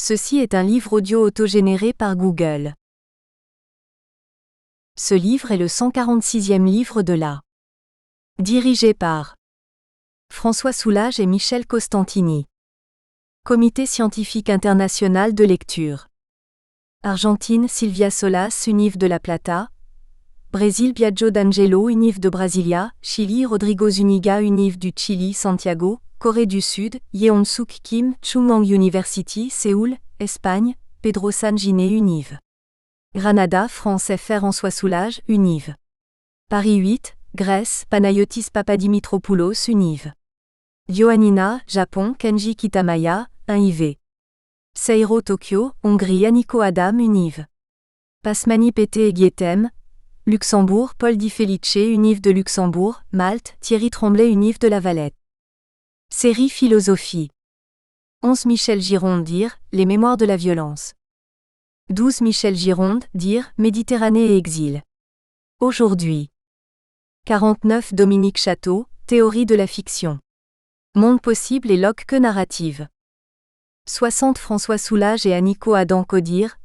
Ceci est un livre audio autogénéré par Google. Ce livre est le 146e livre de la. Dirigé par François Soulages et Michel Costantini. Comité scientifique international de lecture. Argentine, Silvia Solas, Univ de la Plata. Brésil, Biagio d'Angelo, Univ de Brasilia. Chili, Rodrigo Zuniga, Univ du Chili, Santiago. Corée du Sud, Yeon-Suk Kim, Chunghwa University, Séoul, Espagne, Pedro Sanginé, Univ. Granada, France, Fr. François Soulages, Univ. Paris 8, Grèce, Panayotis Papadimitropulos, Univ. Ioannina, Japon, Kenji Kitamaya, 1 IV. Seiro, Tokyo, Hongrie, Aniko Adam, Univ. Pasmani Pété et Guietem, Luxembourg, Paul Di Felice, Univ de Luxembourg, Malte, Thierry Tremblay, Univ de La Valette. Série Philosophie. 11 Michel Gironde dire, Les mémoires de la violence. 12 Michel Gironde dire, Méditerranée et exil. Aujourd'hui. 49 Dominique Château, Théorie de la fiction. Monde possible et Locke que narrative. 60 François Soulages et Aniko Adam Codir,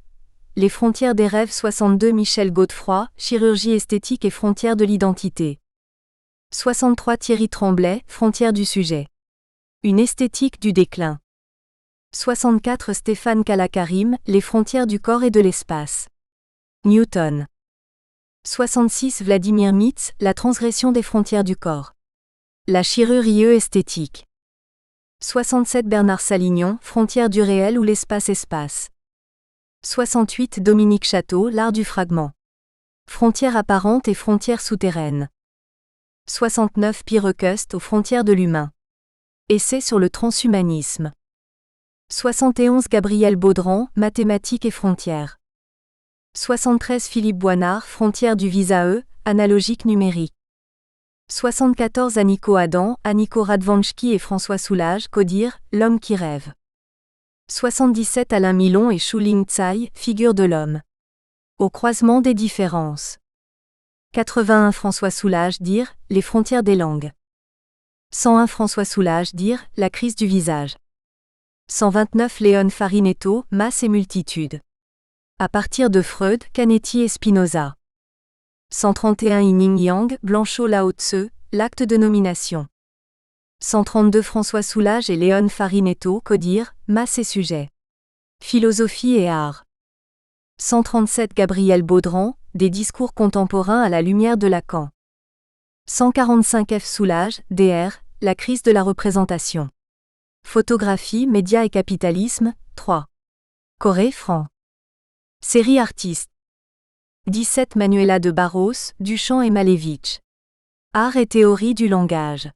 Les frontières des rêves. 62 Michel Godefroy, Chirurgie esthétique et frontières de l'identité. 63 Thierry Tremblay, Frontières du sujet. Une esthétique du déclin. 64 Stéphane Kalakarim, Les frontières du corps et de l'espace. Newton. 66 Vladimir Mitz, La transgression des frontières du corps. La chirurgie esthétique. 67 Bernard Salignon, Frontières du réel ou l'espace-espace. 68 Dominique Château, L'art du fragment. Frontières apparentes et frontières souterraines. 69 Pierre Cust, Aux frontières de l'humain. Essai sur le transhumanisme. 71 Gabriel Baudran, Mathématiques et frontières. 73 Philippe Boinard, Frontières du VISAE, analogique numérique. 74 Aniko Adam, Aniko Radvanski et François Soulages, Codir, L'homme qui rêve. 77 Alain Milon et Shuling Tsai, Figure de l'homme. Au croisement des différences. 81 François Soulages dire, Les frontières des langues. 101 François Soulages dire, La crise du visage. 129 Léon Farinetto, Masse et multitude. À partir de Freud, Canetti et Spinoza. 131 Yining Yang, Blanchot Lao Tse, L'acte de nomination. 132 François Soulages et Léon Farinetto, Codir, Masse et sujet. Philosophie et art. 137 Gabriel Baudran, Des discours contemporains à la lumière de Lacan. 145 F. Soulages, Dr. La crise de la représentation. Photographie, médias et capitalisme, 3. Corée, Fran. Série artiste. 17 Manuela de Barros, Duchamp et Malevich. Art et théorie du langage.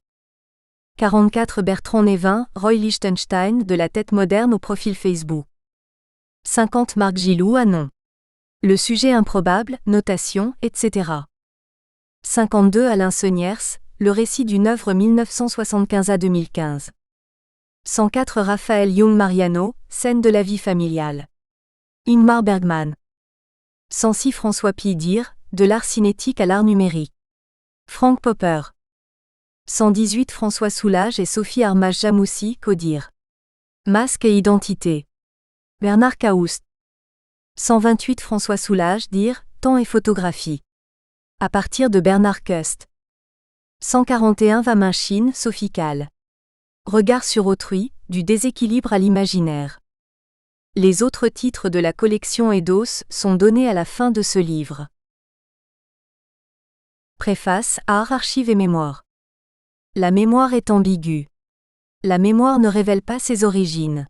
44 Bertrand Névin, Roy Lichtenstein, De la tête moderne au profil Facebook. 50 Marc Gilou, Anon. Le sujet improbable, notation, etc. 52 Alain Seniers, Le récit d'une œuvre 1975 à 2015. 104 Raphaël Young Mariano, Scène de la vie familiale. Ingmar Bergman. 106 François Pidir, De l'art cinétique à l'art numérique. Frank Popper. 118 François Soulages et Sophie Armage-Jamoussi, Codir. Masque et identité. Bernard Caoust. 128 François Soulages dire, Temps et photographie. À partir de Bernard Cust. 141 Vamachine, Sophie Calle. Regard sur autrui, du déséquilibre à l'imaginaire. Les autres titres de la collection Eidos sont donnés à la fin de ce livre. Préface, Art, archives et mémoire. La mémoire est ambiguë. La mémoire ne révèle pas ses origines.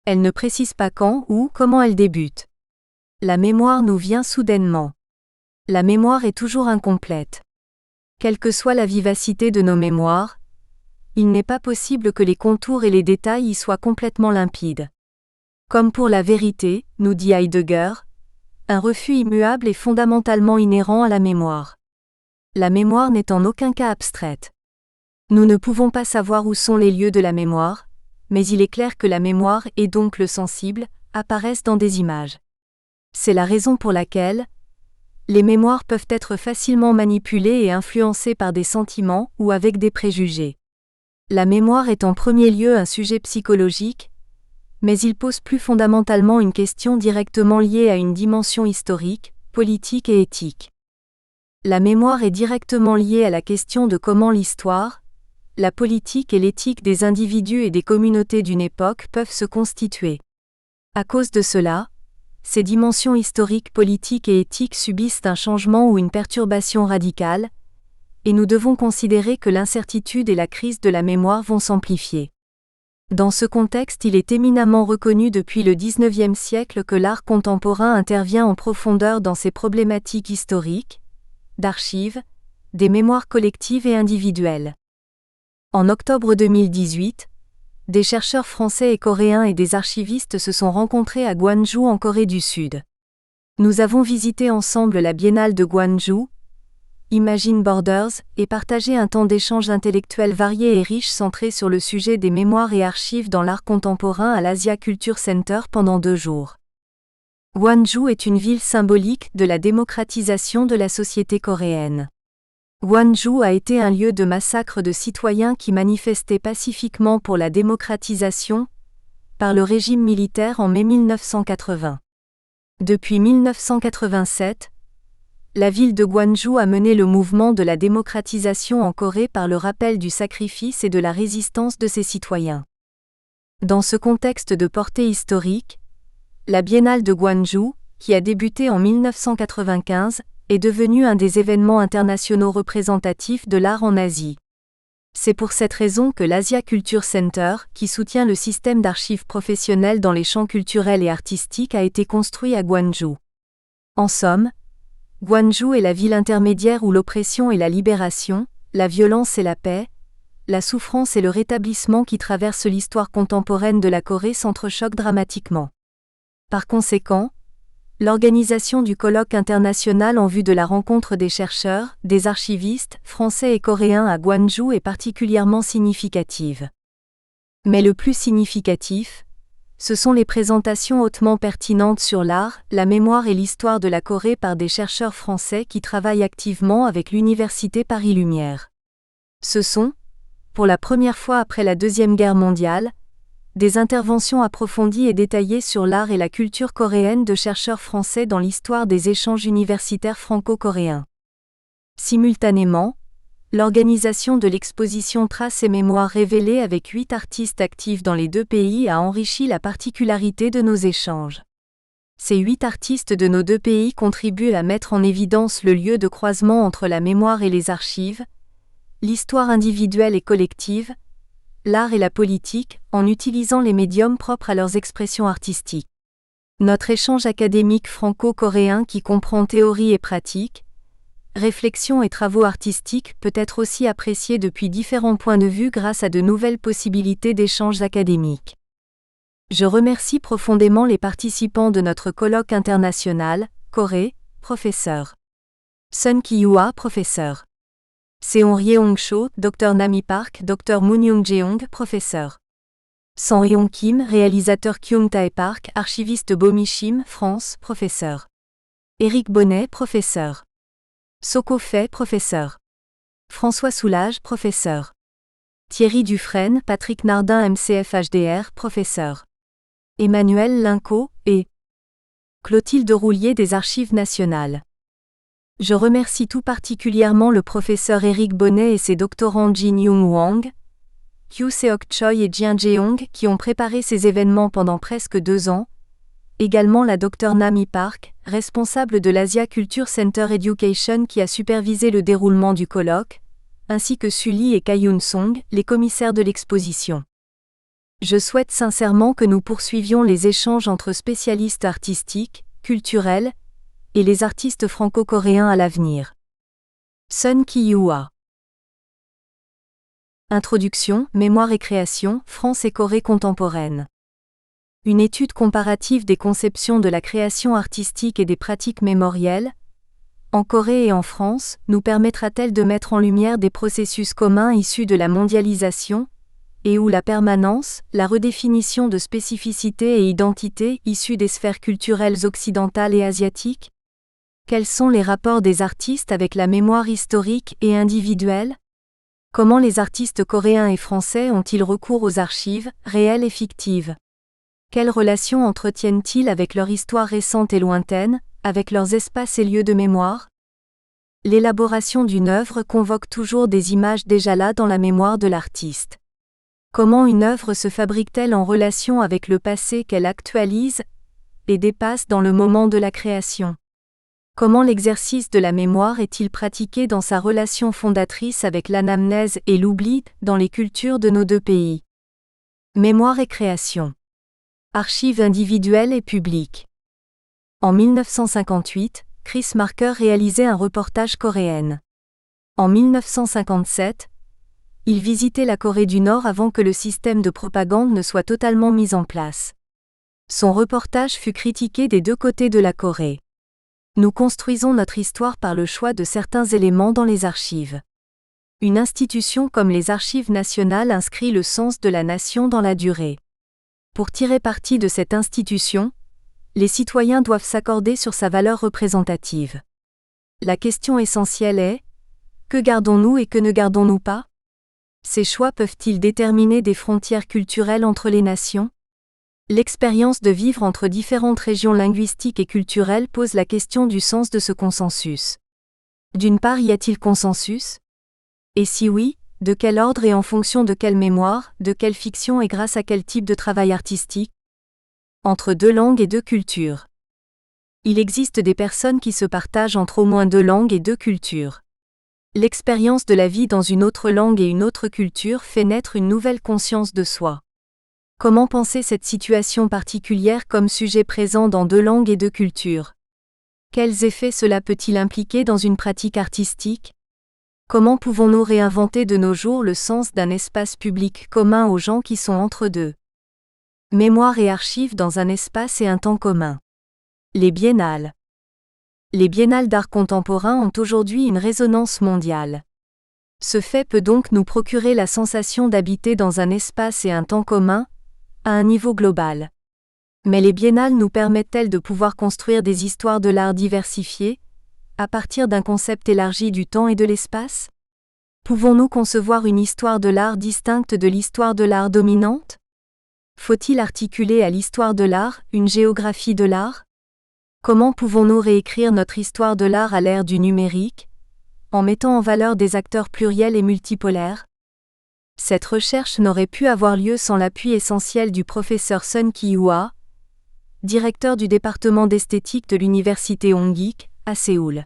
Elle ne précise pas quand ou comment elle débute. La mémoire nous vient soudainement. La mémoire est toujours incomplète. Quelle que soit la vivacité de nos mémoires, il n'est pas possible que les contours et les détails y soient complètement limpides. Comme pour la vérité, nous dit Heidegger, un refus immuable est fondamentalement inhérent à la mémoire. La mémoire n'est en aucun cas abstraite. Nous ne pouvons pas savoir où sont les lieux de la mémoire, mais il est clair que la mémoire et donc le sensible apparaissent dans des images. C'est la raison pour laquelle les mémoires peuvent être facilement manipulées et influencées par des sentiments ou avec des préjugés. La mémoire est en premier lieu un sujet psychologique, mais il pose plus fondamentalement une question directement liée à une dimension historique, politique et éthique. La mémoire est directement liée à la question de comment l'histoire, la politique et l'éthique des individus et des communautés d'une époque peuvent se constituer. À cause de cela, ces dimensions historiques, politiques et éthiques subissent un changement ou une perturbation radicale, et nous devons considérer que l'incertitude et la crise de la mémoire vont s'amplifier. Dans ce contexte, il est éminemment reconnu depuis le XIXe siècle que l'art contemporain intervient en profondeur dans ces problématiques historiques, d'archives, des mémoires collectives et individuelles. En octobre 2018, des chercheurs français et coréens et des archivistes se sont rencontrés à Gwangju en Corée du Sud. Nous avons visité ensemble la Biennale de Gwangju, Imagine Borders, et partagé un temps d'échange intellectuel varié et riche centré sur le sujet des mémoires et archives dans l'art contemporain à l'Asia Culture Center pendant 2 jours. Gwangju est une ville symbolique de la démocratisation de la société coréenne. Gwangju a été un lieu de massacre de citoyens qui manifestaient pacifiquement pour la démocratisation par le régime militaire en mai 1980. Depuis 1987, la ville de Gwangju a mené le mouvement de la démocratisation en Corée par le rappel du sacrifice et de la résistance de ses citoyens. Dans ce contexte de portée historique, la Biennale de Gwangju, qui a débuté en 1995, est devenue un des événements internationaux représentatifs de l'art en Asie. C'est pour cette raison que l'Asia Culture Center, qui soutient le système d'archives professionnelles dans les champs culturels et artistiques, a été construit à Gwangju. En somme, Gwangju est la ville intermédiaire où l'oppression et la libération, la violence et la paix, la souffrance et le rétablissement qui traversent l'histoire contemporaine de la Corée s'entrechoquent dramatiquement. Par conséquent, l'organisation du colloque international en vue de la rencontre des chercheurs, des archivistes, français et coréens à Gwangju est particulièrement significative. Mais le plus significatif, ce sont les présentations hautement pertinentes sur l'art, la mémoire et l'histoire de la Corée par des chercheurs français qui travaillent activement avec l'Université Paris Lumière. Ce sont, pour la première fois après la Deuxième Guerre mondiale, des interventions approfondies et détaillées sur l'art et la culture coréenne de chercheurs français dans l'histoire des échanges universitaires franco-coréens. Simultanément, l'organisation de l'exposition Traces et Mémoires révélées avec 8 artistes actifs dans les 2 pays a enrichi la particularité de nos échanges. Ces 8 artistes de nos 2 pays contribuent à mettre en évidence le lieu de croisement entre la mémoire et les archives, l'histoire individuelle et collective, l'art et la politique, en utilisant les médiums propres à leurs expressions artistiques. Notre échange académique franco-coréen qui comprend théorie et pratique, réflexion et travaux artistiques peut être aussi apprécié depuis différents points de vue grâce à de nouvelles possibilités d'échanges académiques. Je remercie profondément les participants de notre colloque international, Corée, professeur Sun Ki-hwa, professeur Seon Ryeong-cho, Dr Nami Park, Dr Moon Young-jeong, professeur Sang Ryong Kim, réalisateur Kyung Tae Park, archiviste Bomichim, France, professeur Éric Bonnet, professeur Soko Fei, professeur François Soulage, professeur Thierry Dufresne, Patrick Nardin, MCF HDR, professeur Emmanuel Linco et Clotilde Roulier des Archives nationales. Je remercie tout particulièrement le professeur Éric Bonnet et ses doctorants Jin Young Wang, Kyu Seok Choi et Jian Jeong qui ont préparé ces événements pendant presque 2 ans, également la Dr Nami Park, responsable de l'Asia Culture Center Education qui a supervisé le déroulement du colloque, ainsi que Sully et Kayun Song, les commissaires de l'exposition. Je souhaite sincèrement que nous poursuivions les échanges entre spécialistes artistiques, culturels, et les artistes franco-coréens à l'avenir. Sun Ki-hwa. Introduction, Mémoire et création, France et Corée contemporaine. Une étude comparative des conceptions de la création artistique et des pratiques mémorielles, en Corée et en France, nous permettra-t-elle de mettre en lumière des processus communs issus de la mondialisation, et où la permanence, la redéfinition de spécificités et identités issues des sphères culturelles occidentales et asiatiques? Quels sont les rapports des artistes avec la mémoire historique et individuelle? Comment les artistes coréens et français ont-ils recours aux archives, réelles et fictives? Quelles relations entretiennent-ils avec leur histoire récente et lointaine, avec leurs espaces et lieux de mémoire? L'élaboration d'une œuvre convoque toujours des images déjà là dans la mémoire de l'artiste. Comment une œuvre se fabrique-t-elle en relation avec le passé qu'elle actualise et dépasse dans le moment de la création? Comment l'exercice de la mémoire est-il pratiqué dans sa relation fondatrice avec l'anamnèse et l'oubli dans les cultures de nos deux pays? Mémoire et création. Archives individuelles et publiques. En 1958, Chris Marker réalisait un reportage coréen. En 1957, il visitait la Corée du Nord avant que le système de propagande ne soit totalement mis en place. Son reportage fut critiqué des deux côtés de la Corée. Nous construisons notre histoire par le choix de certains éléments dans les archives. Une institution comme les Archives nationales inscrit le sens de la nation dans la durée. Pour tirer parti de cette institution, les citoyens doivent s'accorder sur sa valeur représentative. La question essentielle est: que gardons-nous et que ne gardons-nous pas? Ces choix peuvent-ils déterminer des frontières culturelles entre les nations? L'expérience de vivre entre différentes régions linguistiques et culturelles pose la question du sens de ce consensus. D'une part, y a-t-il consensus? Et si oui, de quel ordre et en fonction de quelle mémoire, de quelle fiction et grâce à quel type de travail artistique? Entre deux langues et deux cultures. Il existe des personnes qui se partagent entre au moins deux langues et deux cultures. L'expérience de la vie dans une autre langue et une autre culture fait naître une nouvelle conscience de soi. Comment penser cette situation particulière comme sujet présent dans deux langues et deux cultures? Quels effets cela peut-il impliquer dans une pratique artistique? Comment pouvons-nous réinventer de nos jours le sens d'un espace public commun aux gens qui sont entre deux? Mémoire et archives dans un espace et un temps commun. Les biennales. Les biennales d'art contemporain ont aujourd'hui une résonance mondiale. Ce fait peut donc nous procurer la sensation d'habiter dans un espace et un temps commun, à un niveau global. Mais les biennales nous permettent-elles de pouvoir construire des histoires de l'art diversifiées, à partir d'un concept élargi du temps et de l'espace? Pouvons-nous concevoir une histoire de l'art distincte de l'histoire de l'art dominante? Faut-il articuler à l'histoire de l'art une géographie de l'art? Comment pouvons-nous réécrire notre histoire de l'art à l'ère du numérique, en mettant en valeur des acteurs pluriels et multipolaires? Cette recherche n'aurait pu avoir lieu sans l'appui essentiel du professeur Sun Ki-hwa, directeur du département d'esthétique de l'université Hongik, à Séoul.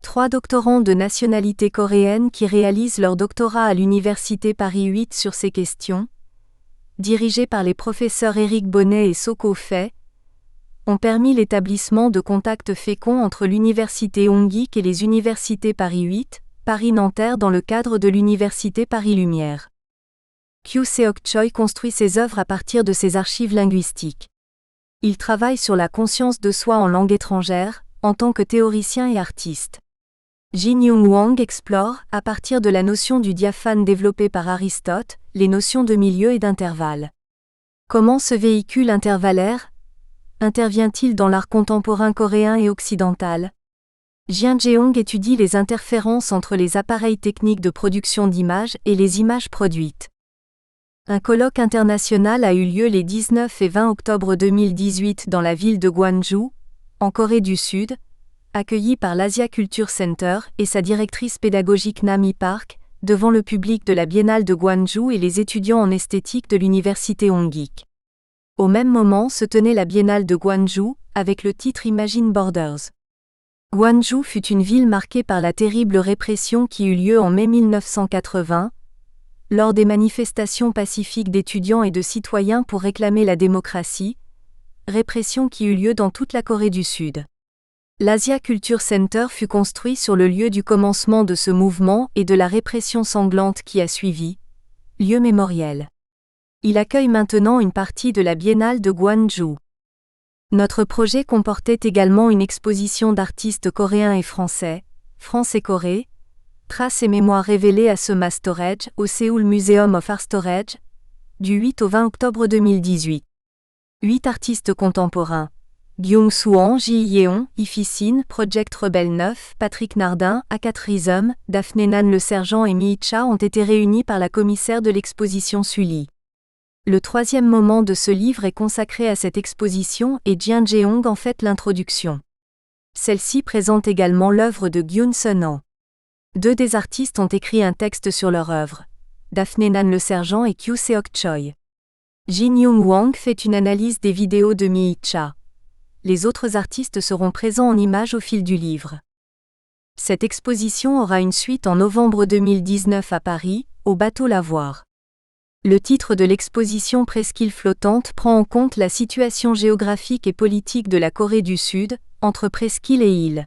3 doctorants de nationalité coréenne qui réalisent leur doctorat à l'université Paris 8 sur ces questions, dirigés par les professeurs Éric Bonnet et Soko Fei, ont permis l'établissement de contacts féconds entre l'université Hongik et les universités Paris 8, Paris-Nanterre dans le cadre de l'université Paris-Lumière. Kyu Seok Choi construit ses œuvres à partir de ses archives linguistiques. Il travaille sur la conscience de soi en langue étrangère, en tant que théoricien et artiste. Jin Young Wang explore, à partir de la notion du diaphane développée par Aristote, les notions de milieu et d'intervalle. Comment ce véhicule intervallaire intervient-il dans l'art contemporain coréen et occidental? Jian Jeong étudie les interférences entre les appareils techniques de production d'images et les images produites. Un colloque international a eu lieu les 19 et 20 octobre 2018 dans la ville de Gwangju, en Corée du Sud, accueilli par l'Asia Culture Center et sa directrice pédagogique Nami Park, devant le public de la Biennale de Gwangju et les étudiants en esthétique de l'université Hongik. Au même moment se tenait la Biennale de Gwangju, avec le titre Imagine Borders. Gwangju fut une ville marquée par la terrible répression qui eut lieu en mai 1980, lors des manifestations pacifiques d'étudiants et de citoyens pour réclamer la démocratie, répression qui eut lieu dans toute la Corée du Sud. L'Asia Culture Center fut construit sur le lieu du commencement de ce mouvement et de la répression sanglante qui a suivi, lieu mémoriel. Il accueille maintenant une partie de la Biennale de Gwangju. Notre projet comportait également une exposition d'artistes coréens et français, France et Corée, traces et mémoires révélées à Sema Storage au Seoul Museum of Art Storage, du 8 au 20 octobre 2018. 8 artistes contemporains. Gyung Suan, Ji Yeon, Ifisin, Project Rebel 9, Patrick Nardin, A4 Rhythm, Daphné Nan Le Sergent et Miicha ont été réunis par la commissaire de l'exposition Sully. Le troisième moment de ce livre est consacré à cette exposition et Jian Jeong en fait l'introduction. Celle-ci présente également l'œuvre de Gyun Sun-han. Deux des artistes ont écrit un texte sur leur œuvre, Daphné Nan Le Sergent et Kyu Seok Choi. Jin Young Wang fait une analyse des vidéos de Mi-cha. Les autres artistes seront présents en images au fil du livre. Cette exposition aura une suite en novembre 2019 à Paris, au bateau Lavoir. Le titre de l'exposition Presqu'île flottante prend en compte la situation géographique et politique de la Corée du Sud, entre presqu'île et île.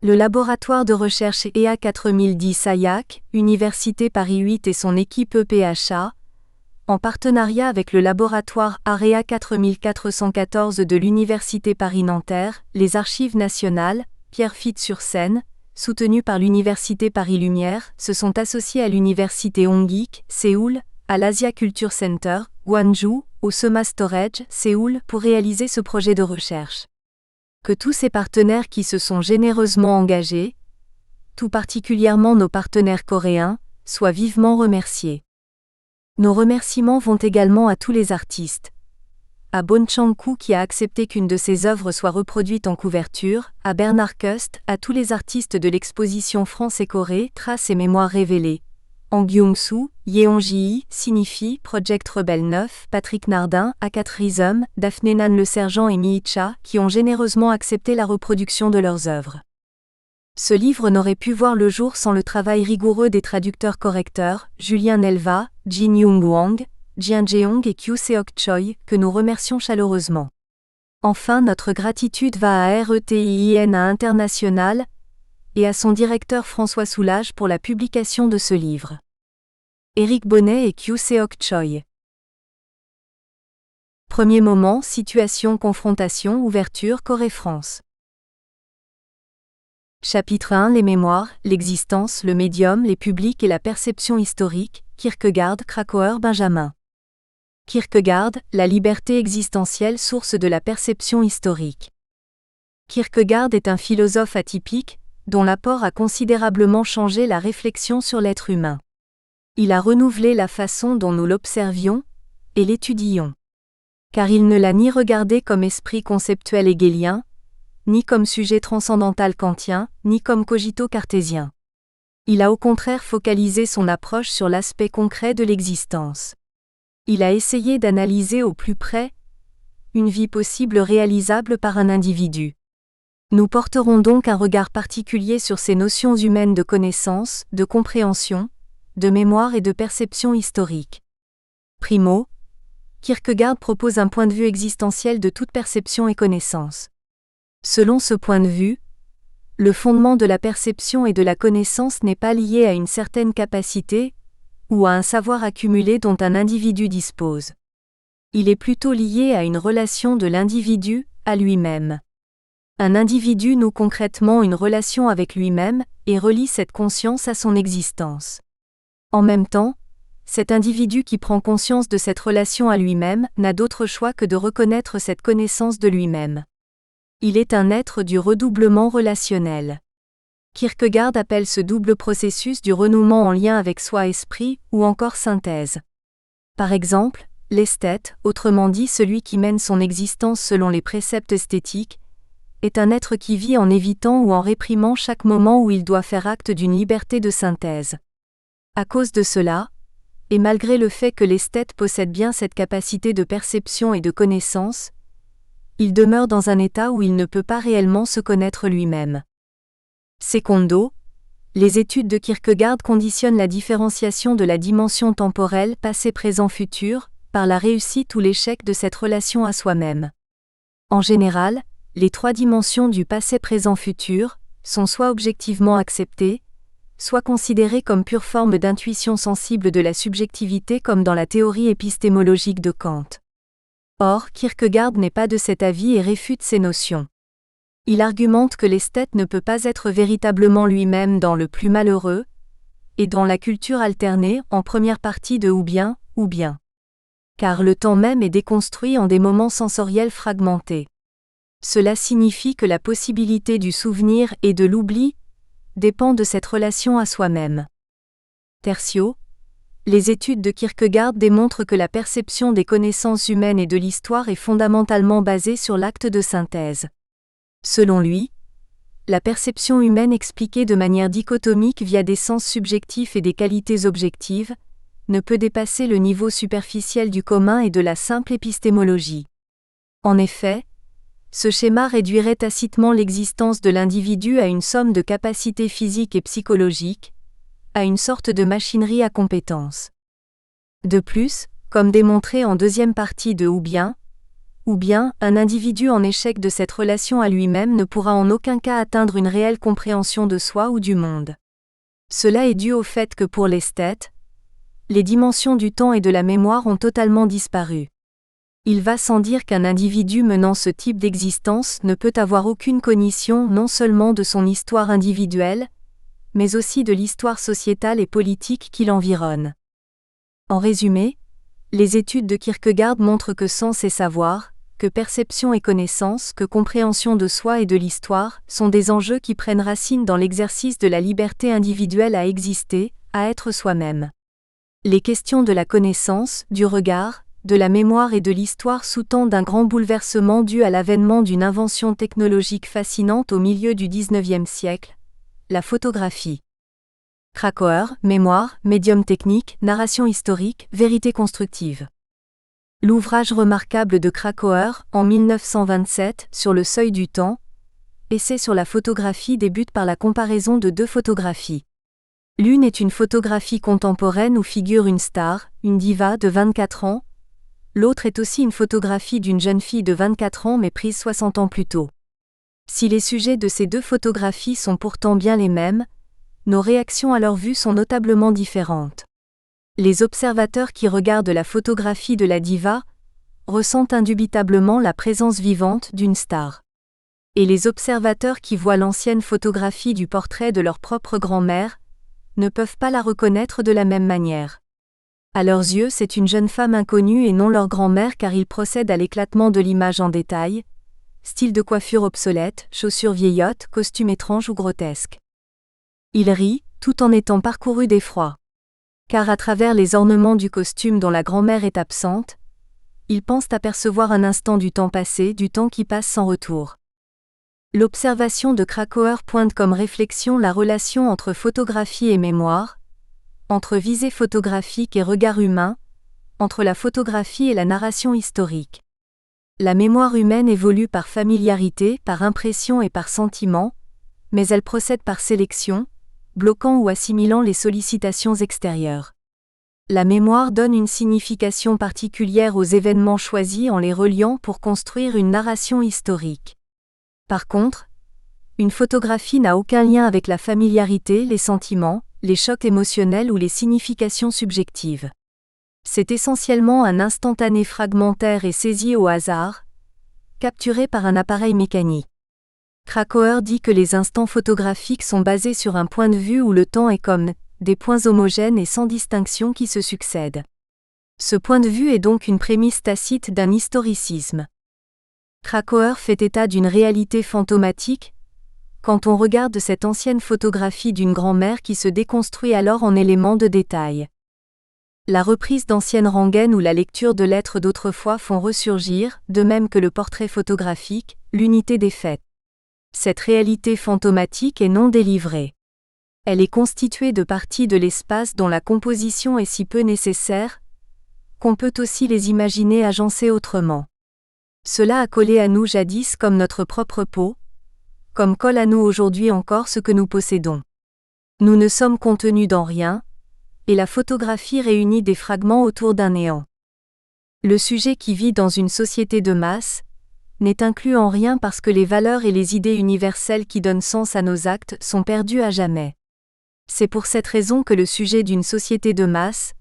Le laboratoire de recherche EA 4010 SAIAC, Université Paris 8 et son équipe EPHA, en partenariat avec le laboratoire AREA 4414 de l'Université Paris-Nanterre, les Archives nationales, Pierrefitte-sur-Seine, soutenues par l'Université Paris-Lumière, se sont associés à l'Université Hongik, Séoul, à l'Asia Culture Center, Gwangju, au Soma Storage, Séoul, pour réaliser ce projet de recherche. Que tous ces partenaires qui se sont généreusement engagés, tout particulièrement nos partenaires coréens, soient vivement remerciés. Nos remerciements vont également à tous les artistes. À Bon Chang-koo qui a accepté qu'une de ses œuvres soit reproduite en couverture, à Bernard Cust, à tous les artistes de l'exposition France et Corée, Traces et Mémoires révélées. Ang Gyung-soo, Yeon Ji-hee, Signify, Project Rebel 9, Patrick Nardin, A4 Rhythm, Daphné Nan Le Sergent et Mi-cha, qui ont généreusement accepté la reproduction de leurs œuvres. Ce livre n'aurait pu voir le jour sans le travail rigoureux des traducteurs-correcteurs, Julien Nelva, Jin Young Wang, Jian Jeong et Kyu Seok Choi, que nous remercions chaleureusement. Enfin, notre gratitude va à RETIINA International et à son directeur François Soulage pour la publication de ce livre. Éric Bonnet et Kyu Seok Choi. Premier moment, situation, confrontation, ouverture, Corée-France. Chapitre 1 Les mémoires, l'existence, le médium, les publics et la perception historique, Kierkegaard, Krakauer, Benjamin. Kierkegaard, la liberté existentielle, source de la perception historique. Kierkegaard est un philosophe atypique, dont l'apport a considérablement changé la réflexion sur l'être humain. Il a renouvelé la façon dont nous l'observions et l'étudions. Car il ne l'a ni regardé comme esprit conceptuel hegelien, ni comme sujet transcendantal kantien, ni comme cogito cartésien. Il a au contraire focalisé son approche sur l'aspect concret de l'existence. Il a essayé d'analyser au plus près une vie possible réalisable par un individu. Nous porterons donc un regard particulier sur ces notions humaines de connaissance, de compréhension, de mémoire et de perception historique. Primo, Kierkegaard propose un point de vue existentiel de toute perception et connaissance. Selon ce point de vue, le fondement de la perception et de la connaissance n'est pas lié à une certaine capacité ou à un savoir accumulé dont un individu dispose. Il est plutôt lié à une relation de l'individu à lui-même. Un individu noue concrètement une relation avec lui-même et relie cette conscience à son existence. En même temps, cet individu qui prend conscience de cette relation à lui-même n'a d'autre choix que de reconnaître cette connaissance de lui-même. Il est un être du redoublement relationnel. Kierkegaard appelle ce double processus du renouement en lien avec soi-esprit ou encore synthèse. Par exemple, l'esthète, autrement dit celui qui mène son existence selon les préceptes esthétiques, est un être qui vit en évitant ou en réprimant chaque moment où il doit faire acte d'une liberté de synthèse. À cause de cela, et malgré le fait que l'esthète possède bien cette capacité de perception et de connaissance, il demeure dans un état où il ne peut pas réellement se connaître lui-même. Secondo, les études de Kierkegaard conditionnent la différenciation de la dimension temporelle passé-présent-futur par la réussite ou l'échec de cette relation à soi-même. En général, les trois dimensions du passé-présent-futur sont soit objectivement acceptées, soit considérées comme pure forme d'intuition sensible de la subjectivité comme dans la théorie épistémologique de Kant. Or, Kierkegaard n'est pas de cet avis et réfute ces notions. Il argumente que l'esthète ne peut pas être véritablement lui-même dans le plus malheureux, et dans la culture alternée en première partie de ou bien. Car le temps même est déconstruit en des moments sensoriels fragmentés. Cela signifie que la possibilité du souvenir et de l'oubli dépend de cette relation à soi-même. Tertio, Les études de Kierkegaard démontrent que la perception des connaissances humaines et de l'histoire est fondamentalement basée sur l'acte de synthèse. Selon lui, la perception humaine expliquée de manière dichotomique via des sens subjectifs et des qualités objectives, ne peut dépasser le niveau superficiel du commun et de la simple épistémologie. En effet, ce schéma réduirait tacitement l'existence de l'individu à une somme de capacités physiques et psychologiques, à une sorte de machinerie à compétences. De plus, comme démontré en deuxième partie de Ou bien, un individu en échec de cette relation à lui-même ne pourra en aucun cas atteindre une réelle compréhension de soi ou du monde. Cela est dû au fait que pour l'esthète, les dimensions du temps et de la mémoire ont totalement disparu. Il va sans dire qu'un individu menant ce type d'existence ne peut avoir aucune cognition non seulement de son histoire individuelle, mais aussi de l'histoire sociétale et politique qui l'environne. En résumé, les études de Kierkegaard montrent que sens et savoir, que perception et connaissance, que compréhension de soi et de l'histoire, sont des enjeux qui prennent racine dans l'exercice de la liberté individuelle à exister, à être soi-même. Les questions de la connaissance, du regard, de la mémoire et de l'histoire sous-tendent un grand bouleversement dû à l'avènement d'une invention technologique fascinante au milieu du XIXe siècle, la photographie. Krakauer, Mémoire, médium technique, narration historique, vérité constructive. L'ouvrage remarquable de Krakauer, en 1927, sur le seuil du temps, Essai sur la photographie débute par la comparaison de deux photographies. L'une est une photographie contemporaine où figure une star, une diva de 24 ans, l'autre est aussi une photographie d'une jeune fille de 24 ans mais prise 60 ans plus tôt. Si les sujets de ces deux photographies sont pourtant bien les mêmes, nos réactions à leur vue sont notablement différentes. Les observateurs qui regardent la photographie de la diva ressentent indubitablement la présence vivante d'une star. Et les observateurs qui voient l'ancienne photographie du portrait de leur propre grand-mère ne peuvent pas la reconnaître de la même manière. À leurs yeux, c'est une jeune femme inconnue et non leur grand-mère car ils procèdent à l'éclatement de l'image en détail, style de coiffure obsolète, chaussures vieillottes, costumes étranges ou grotesques. Ils rient, tout en étant parcourus d'effroi. Car à travers les ornements du costume dont la grand-mère est absente, ils pensent apercevoir un instant du temps passé, du temps qui passe sans retour. L'observation de Krakauer pointe comme réflexion la relation entre photographie et mémoire, entre visée photographique et regard humain, entre la photographie et la narration historique. La mémoire humaine évolue par familiarité, par impression et par sentiment, mais elle procède par sélection, bloquant ou assimilant les sollicitations extérieures. La mémoire donne une signification particulière aux événements choisis en les reliant pour construire une narration historique. Par contre, une photographie n'a aucun lien avec la familiarité, les sentiments, les chocs émotionnels ou les significations subjectives. C'est essentiellement un instantané fragmentaire et saisi au hasard, capturé par un appareil mécanique. Krakauer dit que les instants photographiques sont basés sur un point de vue où le temps est comme des points homogènes et sans distinction qui se succèdent. Ce point de vue est donc une prémisse tacite d'un historicisme. Krakauer fait état d'une réalité fantomatique, quand on regarde cette ancienne photographie d'une grand-mère qui se déconstruit alors en éléments de détail. La reprise d'anciennes rengaines ou la lecture de lettres d'autrefois font ressurgir, de même que le portrait photographique, l'unité des faits. Cette réalité fantomatique est non délivrée. Elle est constituée de parties de l'espace dont la composition est si peu nécessaire, qu'on peut aussi les imaginer agencées autrement. Cela a collé à nous jadis comme notre propre peau, comme colle à nous aujourd'hui encore ce que nous possédons. Nous ne sommes contenus dans rien, et la photographie réunit des fragments autour d'un néant. Le sujet qui vit dans une société de masse n'est inclus en rien parce que les valeurs et les idées universelles qui donnent sens à nos actes sont perdues à jamais. C'est pour cette raison que le sujet d'une société de masse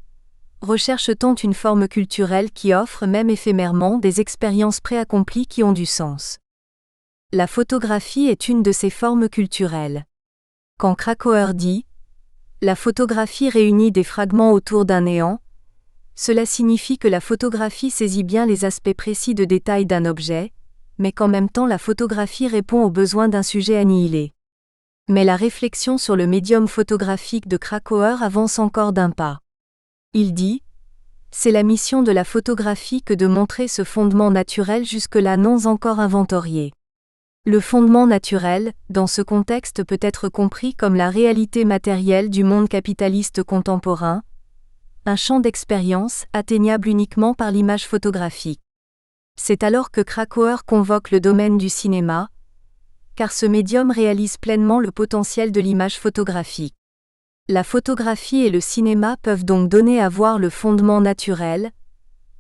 recherche tant une forme culturelle qui offre même éphémèrement des expériences préaccomplies qui ont du sens. La photographie est une de ces formes culturelles. Quand Krakauer dit « La photographie réunit des fragments autour d'un néant », cela signifie que la photographie saisit bien les aspects précis de détail d'un objet, mais qu'en même temps la photographie répond aux besoins d'un sujet annihilé. Mais la réflexion sur le médium photographique de Krakauer avance encore d'un pas. Il dit : c'est la mission de la photographie que de montrer ce fondement naturel jusque-là non encore inventorié. Le fondement naturel, dans ce contexte, peut être compris comme la réalité matérielle du monde capitaliste contemporain, un champ d'expérience atteignable uniquement par l'image photographique. C'est alors que Krakauer convoque le domaine du cinéma, car ce médium réalise pleinement le potentiel de l'image photographique. La photographie et le cinéma peuvent donc donner à voir le fondement naturel,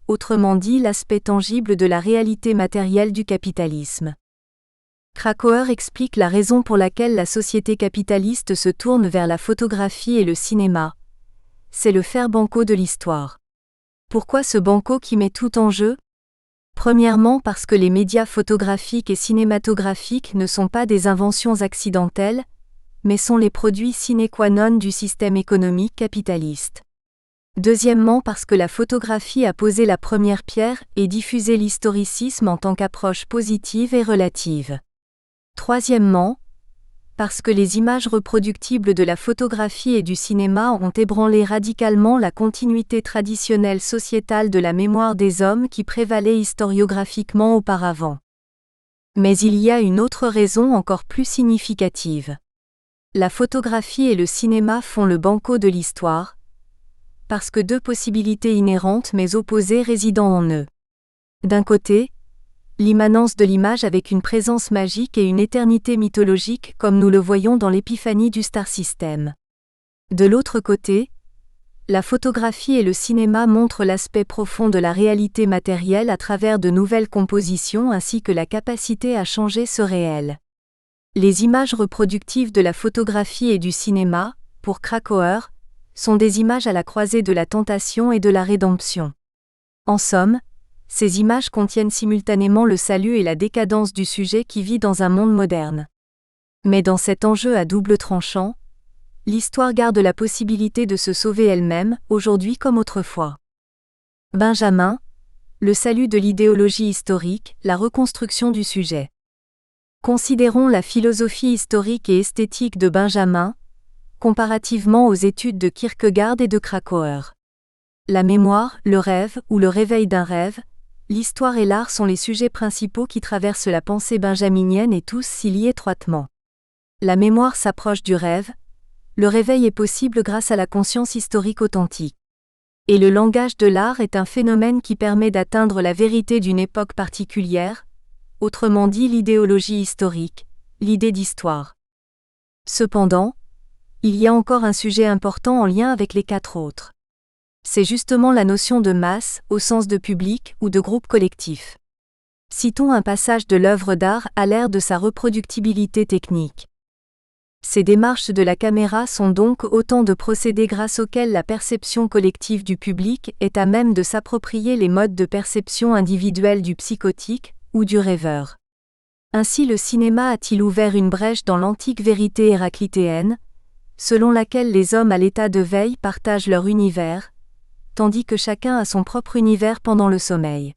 autrement dit l'aspect tangible de la réalité matérielle du capitalisme. Krakauer explique la raison pour laquelle la société capitaliste se tourne vers la photographie et le cinéma. C'est le fer banco de l'histoire. Pourquoi ce banco qui met tout en jeu ? Premièrement parce que les médias photographiques et cinématographiques ne sont pas des inventions accidentelles, mais sont les produits sine qua non du système économique capitaliste. Deuxièmement parce que la photographie a posé la première pierre et diffusé l'historicisme en tant qu'approche positive et relative. Troisièmement, parce que les images reproductibles de la photographie et du cinéma ont ébranlé radicalement la continuité traditionnelle sociétale de la mémoire des hommes qui prévalait historiographiquement auparavant. Mais il y a une autre raison encore plus significative. La photographie et le cinéma font le banco de l'histoire, parce que deux possibilités inhérentes mais opposées résident en eux. D'un côté, l'immanence de l'image avec une présence magique et une éternité mythologique comme nous le voyons dans l'épiphanie du Star System. De l'autre côté, la photographie et le cinéma montrent l'aspect profond de la réalité matérielle à travers de nouvelles compositions ainsi que la capacité à changer ce réel. Les images reproductives de la photographie et du cinéma, pour Krakauer, sont des images à la croisée de la tentation et de la rédemption. En somme, ces images contiennent simultanément le salut et la décadence du sujet qui vit dans un monde moderne. Mais dans cet enjeu à double tranchant, l'histoire garde la possibilité de se sauver elle-même, aujourd'hui comme autrefois. Benjamin, le salut de l'idéologie historique, la reconstruction du sujet. Considérons la philosophie historique et esthétique de Benjamin, comparativement aux études de Kierkegaard et de Krakauer. La mémoire, le rêve ou le réveil d'un rêve, l'histoire et l'art sont les sujets principaux qui traversent la pensée benjaminienne et tous s'y lient étroitement. La mémoire s'approche du rêve, le réveil est possible grâce à la conscience historique authentique. Et le langage de l'art est un phénomène qui permet d'atteindre la vérité d'une époque particulière, autrement dit l'idéologie historique, l'idée d'histoire. Cependant, il y a encore un sujet important en lien avec les quatre autres. C'est justement la notion de masse, au sens de public ou de groupe collectif. Citons un passage de l'œuvre d'art à l'ère de sa reproductibilité technique. Ces démarches de la caméra sont donc autant de procédés grâce auxquels la perception collective du public est à même de s'approprier les modes de perception individuelle du psychotique ou du rêveur. Ainsi le cinéma a-t-il ouvert une brèche dans l'antique vérité héraclitéenne, selon laquelle les hommes à l'état de veille partagent leur univers, tandis que chacun a son propre univers pendant le sommeil.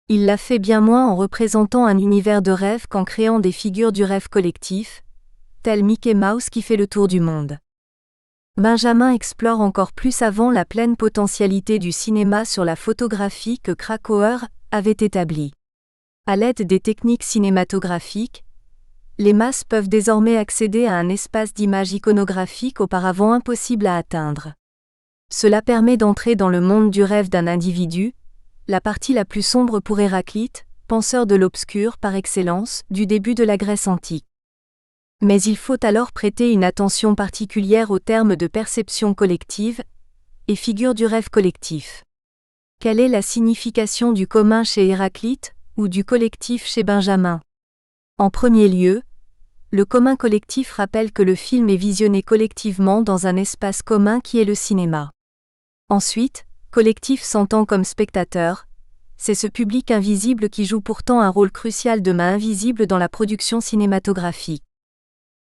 Il l'a fait bien moins en représentant un univers de rêve qu'en créant des figures du rêve collectif, tel Mickey Mouse qui fait le tour du monde. Benjamin explore encore plus avant la pleine potentialité du cinéma sur la photographie que Krakauer avait établie. À l'aide des techniques cinématographiques, les masses peuvent désormais accéder à un espace d'image iconographique auparavant impossible à atteindre. Cela permet d'entrer dans le monde du rêve d'un individu, la partie la plus sombre pour Héraclite, penseur de l'obscur par excellence, du début de la Grèce antique. Mais il faut alors prêter une attention particulière aux termes de perception collective et figure du rêve collectif. Quelle est la signification du commun chez Héraclite ou du collectif chez Benjamin ? En premier lieu, le commun collectif rappelle que le film est visionné collectivement dans un espace commun qui est le cinéma. Ensuite, collectif s'entend comme spectateur, c'est ce public invisible qui joue pourtant un rôle crucial de main invisible dans la production cinématographique.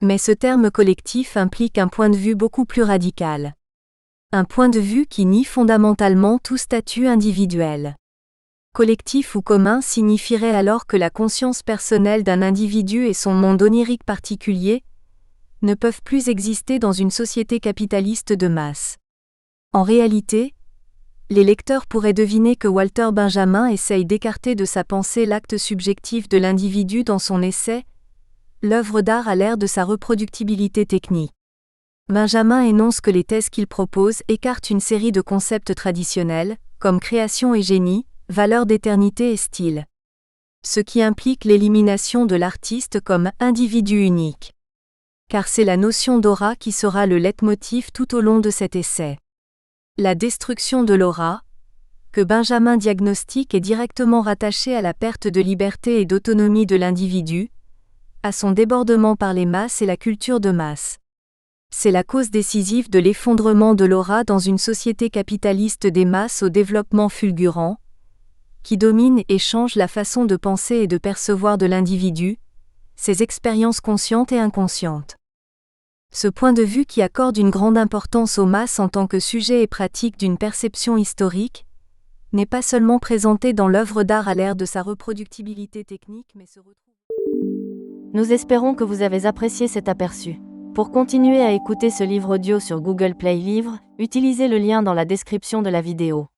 Mais ce terme collectif implique un point de vue beaucoup plus radical. Un point de vue qui nie fondamentalement tout statut individuel. Collectif ou commun signifierait alors que la conscience personnelle d'un individu et son monde onirique particulier ne peuvent plus exister dans une société capitaliste de masse. En réalité, Les lecteurs pourraient deviner que Walter Benjamin essaye d'écarter de sa pensée l'acte subjectif de l'individu dans son essai « L'œuvre d'art à l'ère de sa reproductibilité technique ». Benjamin énonce que les thèses qu'il propose écartent une série de concepts traditionnels, comme création et génie, valeur d'éternité et style. Ce qui implique l'élimination de l'artiste comme individu unique. Car c'est la notion d'aura qui sera le leitmotiv tout au long de cet essai. La destruction de l'aura, que Benjamin diagnostique, est directement rattachée à la perte de liberté et d'autonomie de l'individu, à son débordement par les masses et la culture de masse. C'est la cause décisive de l'effondrement de l'aura dans une société capitaliste des masses au développement fulgurant, qui domine et change la façon de penser et de percevoir de l'individu, ses expériences conscientes et inconscientes. Ce point de vue qui accorde une grande importance aux masses en tant que sujet et pratique d'une perception historique, n'est pas seulement présenté dans l'œuvre d'art à l'ère de sa reproductibilité technique mais se retrouve. Nous espérons que vous avez apprécié cet aperçu. Pour continuer à écouter ce livre audio sur Google Play Livres, utilisez le lien dans la description de la vidéo.